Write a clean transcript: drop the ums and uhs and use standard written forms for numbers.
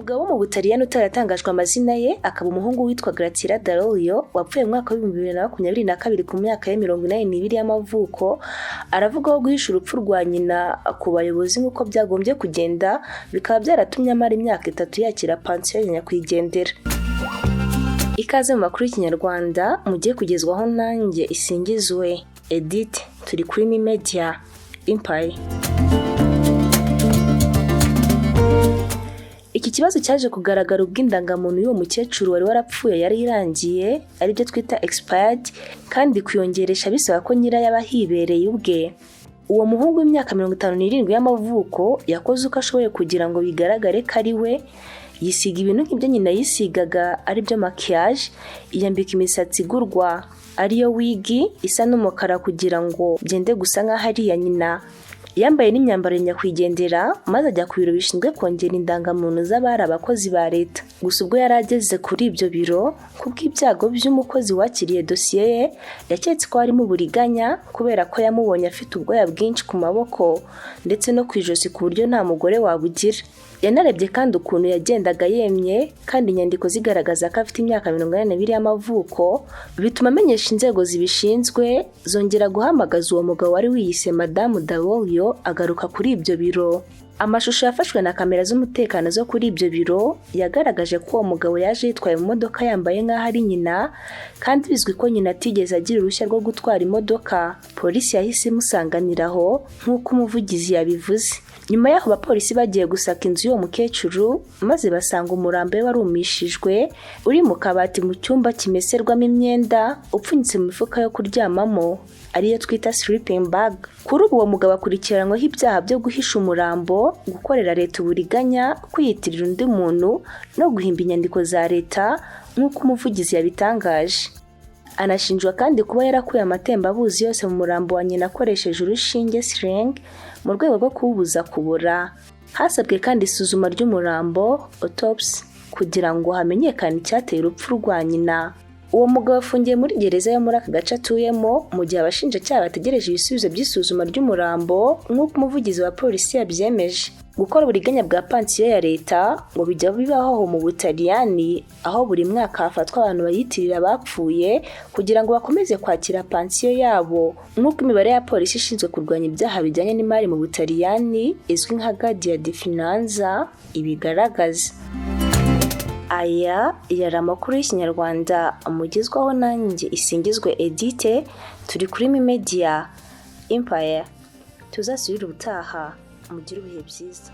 umugabo wo mu Butaliyani utaratangajwe amazina ye akaba umuhungu witwa Dario wapfuye mu mwaka wa 2022 ku myaka ya 82 y'amavuko aravugaho guhisha urupfu rwa nyina ku bayobozi nk'uko byagombye kugenda bikaba byaratumye amara imyaka 3 yakira pansiyo ya nyakwigendera. Ikaze mu makuru y'Ikinyarwanda mugiye kugezwaho nanjye isingizwe Edith turi kuri Menya Empire. Iki kibazo cyaje kugaragara ubw'indangamuntu y'uwo mukecuru wari warapfuye yari irangiye ari byo twita expired kandi kuyongeresha bisaba ko nyira yabahibereye ubwe. Uwo muhungu w'imyaka 57 y'amavuko yakoze uko ashoboye kugira ngo bigaragare ko ari we, yisiga ibintu nk'ibyo nyina yisigaga ari byo maquillage, yiyambika imisatsi igurwa ariyo wigi isa n'umukara kugira ngo byende gusa nk'aho ari ya nyina. Yambaye n'imyambaro nyakwigendera maze ajya ku biro bishinzwe kongera indangamuntu z'abari abakozi ba leta. Gusa ubwo yarageze kuri ibyo biro kubw'ibyago by'umukozi wakiriye dosiye ye yaketse ko harimo uburiganya kubera ko yamubonye afite ubwoya bwinshi ku maboko ndetse no kwijosi ku buryo nta mugore wabugira. Yanarebye kandi ukuntu yagendaga yemye kandi inyandiko zigaragaza ko afite imyaka 42 y'amavuko bituma amenyesha inzego zibishinzwe zongera guhamagaza uwo mugabo wari wiyise Madamu Dario agaruka kuri ibyo biro. Amashusho yafashwe na kamera z'umutekano zo kuri ibyo biro yagaragaje ko uwo mugabo yaje yitwaye mu modoka yambaye nk'aho ari nyina kandi bizwi ko nyina atigeze agira uruhushya rwo gutwara imodoka. Polisi yahise imusanganiraho nk'uko umuvugizi yabivuze. Nyuma y'aho abapolisi bagiye gusaka inzu y'uwo mukecuru maze basanga umurambo we warumishijwe uri mu kabati mu cyumba kimeserwamo imyenda upfunyitse mu mifuka yo kuryamamo ariyo twita sleeping bag. Kuri uwo mugabo akurikiranyweho ibyaha byo guhisha umurambo, gukorera leta uburiganya, kwiyitirira undi muntu no guhimba inyandiko za leta nk'uko umuvugizi yabitangaje. Anashinjwa kandi kuba yarakuye amatembabuzi yose mu murambo wa nyina akoresheje urushinge sling mu rwego rwo kuwubuza kubora. Hasabwe kandi isuzuma ry'umurambo autopsy kugira ngo hamenyekane icyateye urupfu rwa nyina. Uwo mugabo afungiye muri gereza yo muri aka gace atuyemo mu gihe abashinjacyaha bategereje ibisubizo by'isuzuma ry'umurambo nk'uko umuvugizi wa polisi yabyemeje. Gukora uburiganya bwa pansiyo ya leta ngo bijya bibaho mu Butaliyani aho buri mwaka hafatwa abantu bayitirira bapfuye kugira ngo bakomeze kwakira pansiyo yabo nk'uko imibare ya polisi ishinzwe kurwanya ibyaha bijyanye n'imari mu Butaliyani izwi nka Guardia di Finanza ibigaragaza. Aya yari amakuru y'Ikinyarwanda amugezwaho nanjye isingizwe Edith turi kuri Menya Empire. Tuzasubira ubutaha mugire ibihe byiza.